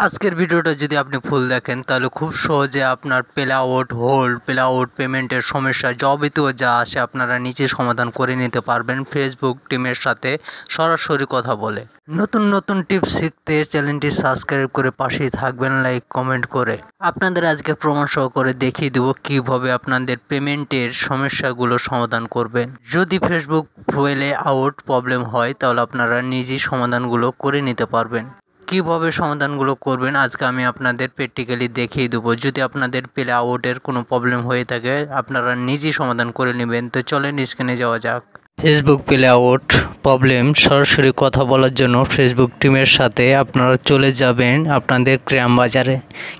আজকের ভিডিওটা যদি আপনি ফুল দেখেন তাহলে খুব সহজে আপনার প্লেআউট হোল্ড প্লেআউট পেমেন্টের সমস্যা যাবতীয় যা আসে আপনারা নিজে সমাধান করে নিতে পারবেন ফেসবুক টিমের সাথে সরাসরি কথা বলে। নতুন নতুন টিপস শিখতে চ্যানেলটি সাবস্ক্রাইব করে পাশেই থাকবেন, লাইক কমেন্ট করে। আপনাদের আজকে প্রমাণ সহ করে দেখিয়ে দেব কিভাবে আপনাদের পেমেন্টের সমস্যাগুলো সমাধান করবেন। যদি ফেসবুক প্লেআউট প্রবলেম হয় তাহলে আপনারা নিজেই সমাধানগুলো করে নিতে পারবেন। কিভাবে সমাধানগুলো করবেন আজকে আমি আপনাদের প্র্যাকটিক্যালি দেখিয়ে দেবো। যদি আপনাদের প্লেআউটের কোনো প্রবলেম হয়ে থাকে আপনারা নিজেই সমাধান করে নেবেন। তো চলেন স্ক্রিনে যাওয়া যাক। ফেসবুক প্লেআউট প্রবলেম সরাসরি কথা বলার জন্য ফেসবুক টিমের সাথে আপনারা চলে যাবেন আপনাদের ক্রাইম বাজারে।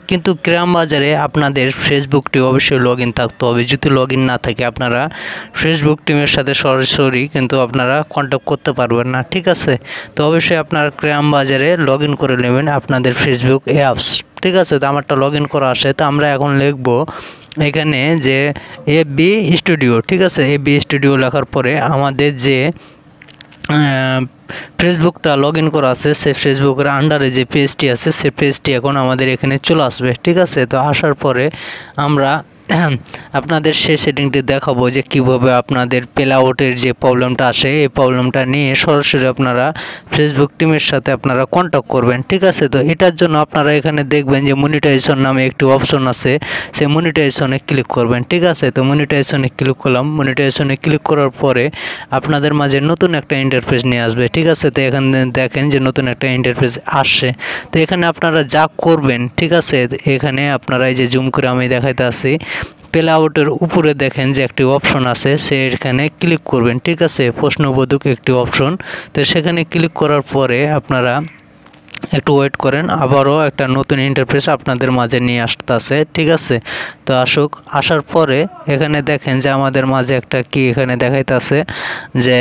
কিন্তু ক্রাইম বাজারে আপনাদের ফেসবুকটি অবশ্যই লগ ইন থাকতে হবে। যদি লগ ইন না থাকে আপনারা ফেসবুক টিমের সাথে সরাসরি কিন্তু আপনারা কন্ট্যাক্ট করতে পারবেন না, ঠিক আছে। তো অবশ্যই আপনারা ক্রাইম বাজারে লগ ইন করে নেবেন আপনাদের ফেসবুক অ্যাপস, ঠিক আছে। তো আমারটা লগ ইন করা আসে। তো আমরা এখন লিখব এখানে যে এফবি স্টুডিও, ঠিক আছে। এফবি স্টুডিও লেখার পরে আমাদের যে ফেসবুকটা লগ ইন করা আছে সে ফেসবুকের আন্ডারে যে পেজটি আছে সে পেজটি এখন আমাদের এখানে চলে আসবে, ঠিক আছে। তো আসার পরে আমরা আপনাদের সেই সেটিংটি দেখাবো যে কিভাবে আপনাদের প্লেআউটের যে প্রবলেমটা আসে এই প্রবলেমটা নিয়ে সরাসরি আপনারা ফেসবুক টিমের সাথে আপনারা কন্ট্যাক্ট করবেন, ঠিক আছে। তো এটার জন্য আপনারা এখানে দেখবেন যে মনিটাইজেশন নামে একটি অপশন আছে, সেই মনিটাইজেশনে ক্লিক করবেন, ঠিক আছে। তো মনিটাইজেশনে ক্লিক করলাম। মনিটাইজেশনে ক্লিক করার পরে আপনাদের মাঝে নতুন একটা ইন্টারফেস নিয়ে আসবে, ঠিক আছে। তো এখানে দেখেন যে নতুন একটা ইন্টারফেস আসছে। তো এখানে আপনারা যা করবেন, ঠিক আছে, এখানে আপনারা এই যে জুম করে আমি দেখাইতে আসি প্লেআউটের উপরে দেখেন যে একটি অপশন আছে সেখানে ক্লিক করবেন, ঠিক আছে। প্রশ্নবোধক একটি অপশন। তো সেখানে ক্লিক করার পরে আপনারা একটু ওয়েট করেন, আবারও একটা নতুন ইন্টারফেস আপনাদের মাঝে নিয়ে আসতেছে, ঠিক আছে। তো আসার পরে এখানে দেখেন যে আমাদের মাঝে একটা কি এখানে দেখাইতেছে যে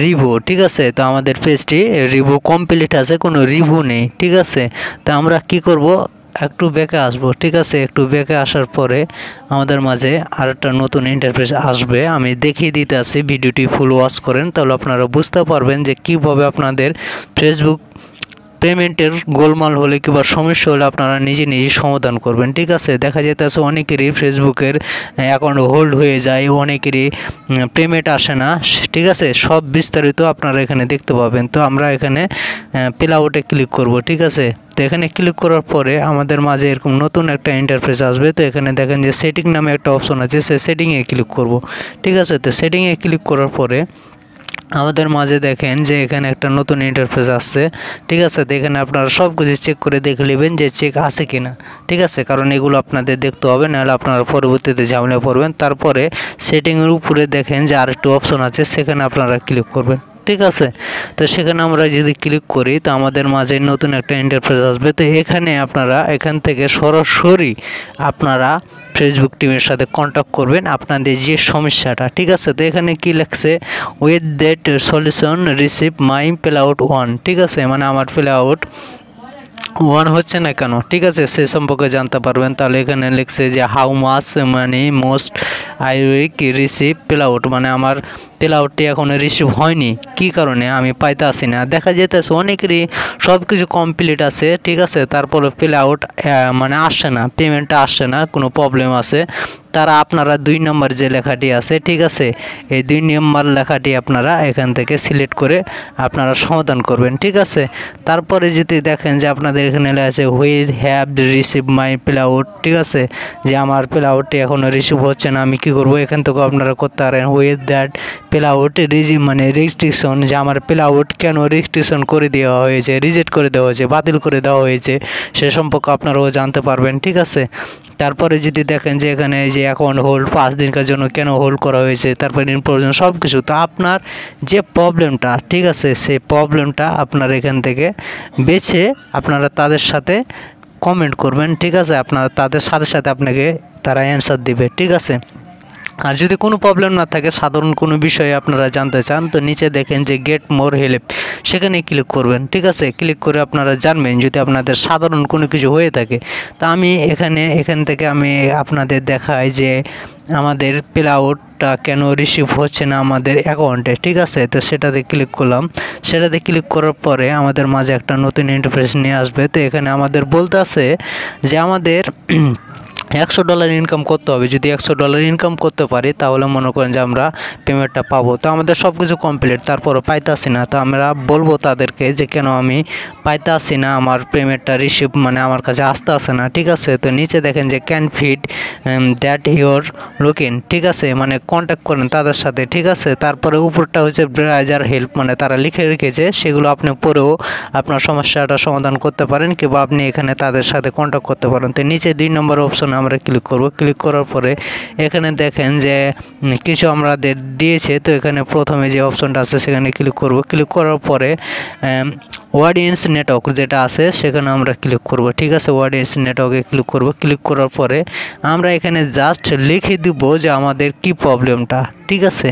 রিভিউ, ঠিক আছে। তো আমাদের পেজটি রিভিউ কমপ্লিট আছে, কোনো রিভিউ নেই, ঠিক আছে। তো আমরা কি করব, একটু ব্যাকে আসবো, ঠিক আছে। একটু ব্যাকে আসার পরে আমাদের মাঝে আরেকটা নতুন ইন্টারফেস আসবে। আমি দেখিয়ে দিতে আসি, ভিডিওটি ফুল ওয়াচ করেন তাহলে আপনারা বুঝতে পারবেন যে কীভাবে আপনাদের ফেসবুক পেমেন্টের গোলমাল হলে কিংবা সমস্যা হলে আপনারা নিজে সমাধান করবেন, ঠিক আছে। দেখা যেতেছে অনেকেরই ফেসবুকের অ্যাকাউন্ট হোল্ড হয়ে যায়, অনেকেরই পেমেন্ট আসে না, ঠিক আছে। সব বিস্তারিত আপনারা এখানে দেখতে পাবেন। তো আমরা এখানে প্লেআউটে ক্লিক করব, ঠিক আছে। তো এখানে ক্লিক করার পরে আমাদের মাঝে এরকম নতুন একটা ইন্টারফেস আসবে। তো এখানে দেখেন যে সেটিং নামে একটা অপশন আছে, সে সেটিংয়ে ক্লিক করব, ঠিক আছে। তো সেটিংয়ে ক্লিক করার পরে আমাদের মাঝে দেখেন যে এখানে একটা নতুন ইন্টারফেস আসছে, ঠিক আছে। তো এখানে আপনারা সব কিছু চেক করে দেখে নেবেন যে চেক আছে কিনা, ঠিক আছে। কারণ এগুলো আপনাদের দেখতে হবে, নাহলে আপনারা পরবর্তীতে ঝামেলা পড়বেন। তারপরে সেটিংয়ের উপরে দেখেন যে আরেকটি অপশন আছে, সেখানে আপনারা ক্লিক করবেন, ঠিক আছে। তো সেখানে আমরা যদি ক্লিক করি তো আমাদের মাঝে নতুন একটা ইন্টারফেস আসবে। তো এখানে আপনারা এখান থেকে সরাসরি আপনারা ফেসবুক টিমের সাথে কন্ট্যাক্ট করবেন আপনাদের যে সমস্যাটা, ঠিক আছে। তো এখানে কি লেখছে, with that solution receive my payout one, ঠিক আছে। মানে আমার প্লেআউট ওয়ান হচ্ছে না কেন, ঠিক আছে, সে সম্পর্কে জানতে পারবেন। তাহলে এখানে লিখছে যে how much money must I week receive payout, মানে আমার প্লেআউটটি এখনও রিসিভ হয়নি, কী কারণে আমি পাইতে আসি না। দেখা যেতেছে অনেকেরই সব কিছু কমপ্লিট আছে, ঠিক আছে, তারপরে প্লেআউট মানে আসছে না, পেমেন্টটা আসছে না, কোনো প্রবলেম আছে। তারা আপনারা 2 নম্বর যে লেখাটি আছে, ঠিক আছে, এই 2 নম্বর লেখাটি আপনারা এখান থেকে সিলেক্ট করে আপনারা সমাধান করবেন, ঠিক আছে। তারপরে যদি দেখেন যে আপনাদের এখানে লেখা আছে হুইল হ্যাভ রিসিভ মাই প্লেআউট, ঠিক আছে, যে আমার প্লেআউটটি এখনও রিসিভ হচ্ছে না, আমি কী করবো, এখান থেকে আপনারা করতে পারেন উইথ দ্যাট প্লেআউট মানে রেজিস্ট্রেশন, যে আমার প্লেআউট কেন রেজিস্ট্রেশন করে দেওয়া হয়েছে, রিজেক্ট করে দেওয়া হয়েছে, বাতিল করে দেওয়া হয়েছে, সে সম্পর্কে আপনারাও জানতে পারবেন, ঠিক আছে। তারপরে যদি দেখেন যে এখানে যে অ্যাকাউন্ট হোল্ড 5 দিনের জন্য কেন হোল্ড করা হয়েছে, তারপরে প্রয়োজন সব কিছু। তো আপনার যে প্রবলেমটা, ঠিক আছে, সেই প্রবলেমটা আপনার এখান থেকে বেছে আপনারা তাদের সাথে কমেন্ট করবেন, ঠিক আছে। আপনারা তাদের সাথে সাথে আপনাকে তারা অ্যান্সার দেবে, ঠিক আছে। আর যদি কোনো প্রবলেম না থাকে, সাধারণ কোনো বিষয়ে আপনারা জানতে চান, তো নিচে দেখেন যে গেট মোর হেল্প, সেখানে ক্লিক করবেন। ঠিক আছে, ক্লিক করে আপনারা জানবেন যদি আপনাদের সাধারণ কোনো কিছু হয়ে থাকে। তা আমি এখান থেকে আমি আপনাদের দেখাই যে আমাদের পে আউটটা কেন রিসিভ হচ্ছে না আমাদের অ্যাকাউন্টে। ঠিক আছে, তো সেটাতে ক্লিক করলাম। সেটাতে ক্লিক করার পরে আমাদের মাঝে একটা নতুন ইন্টারফেস নিয়ে আসবে। তো এখানে আমাদের বলতে আছে যে আমাদের $100 ইনকাম করতে হবে। যদি $100 ইনকাম করতে পারি তাহলে মনে করেন যে আমরা পেমেন্টটা পাবো। তো আমাদের সব কিছু কমপ্লিট, তারপরও পাইতেছি না। তো আমরা বলবো তাদেরকে যে কেন আমি পাইতেছি না, আমার পেমেন্টটা রিসিভ মানে আমার কাছে আসতে আসে না। ঠিক আছে, তো নিচে দেখেন যে can feed that your looking. ঠিক আছে, মানে কন্ট্যাক্ট করেন তাদের সাথে। ঠিক আছে, তারপরে উপরটা হচ্ছে ব্রাউজার হেল্প, মানে তারা লিখে রেখেছে, সেগুলো আপনি পড়েও আপনার সমস্যাটা সমাধান করতে পারেন, কিংবা আপনি এখানে তাদের সাথে কন্ট্যাক্ট করতে পারেন। তো নিচে 2 নম্বর অপশনে আমরা ক্লিক করব। ক্লিক করার পরে এখানে দেখেন যে কিছু আমাদের দিয়েছে। তো এখানে প্রথমে যে অপশনটা আছে সেখানে ক্লিক করব। ক্লিক করার পরে অডিয়েন্স নেটওয়ার্ক যেটা আছে সেখানে আমরা ক্লিক করব। ঠিক আছে, অডিয়েন্স নেটওয়ার্কে ক্লিক করব। ক্লিক করার পরে আমরা এখানে জাস্ট লিখে দিব যে আমাদের কি প্রবলেমটা। ঠিক আছে,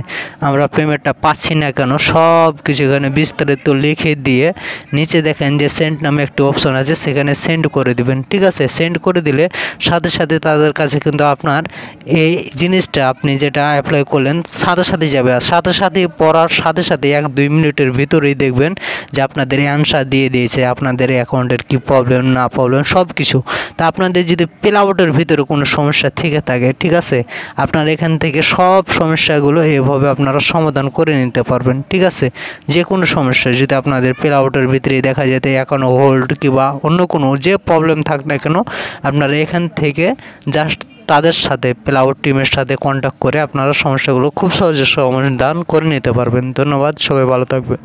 আমরা পেমেন্টটা পাচ্ছি না কেন, সব কিছু এখানে বিস্তারিত লিখে দিয়ে নিচে দেখেন যে সেন্ড নামে একটি অপশন আছে, সেখানে সেন্ড করে দিবেন। ঠিক আছে, সেন্ড করে দিলে সাথে সাথে তাদের কাছে কিন্তু আপনার এই জিনিসটা আপনি যেটা অ্যাপ্লাই করলেন সাথে সাথে যাবে। আর সাথে সাথে পড়ার সাথে সাথে 1-2 মিনিটের ভিতরেই দেখবেন যে আপনাদের অ্যান্সার দিয়ে দিয়েছে আপনাদের অ্যাকাউন্টের কি প্রবলেম না প্রবলেম সব কিছু। তা আপনাদের যদি পে আউটের ভিতরে কোনো সমস্যা থেকে থাকে, ঠিক আছে, আপনারা এখান থেকে সব সমস্যাগুলো এভাবে আপনারা সমাধান করে নিতে পারবেন। ঠিক আছে, যে কোনো সমস্যা যদি আপনাদের পে আউটের ভিতরে দেখা যেতে এখনও হোল্ড কিংবা অন্য কোনো যে প্রবলেম থাক না কেন, আপনারা এখান থেকে জাস্ট তাদের সাথে পে আউট টিমের সাথে কন্ট্যাক্ট করে আপনারা সমস্যাগুলো খুব সহজে সমাধান করে নিতে পারবেন। ধন্যবাদ, সবাই ভালো থাকবেন।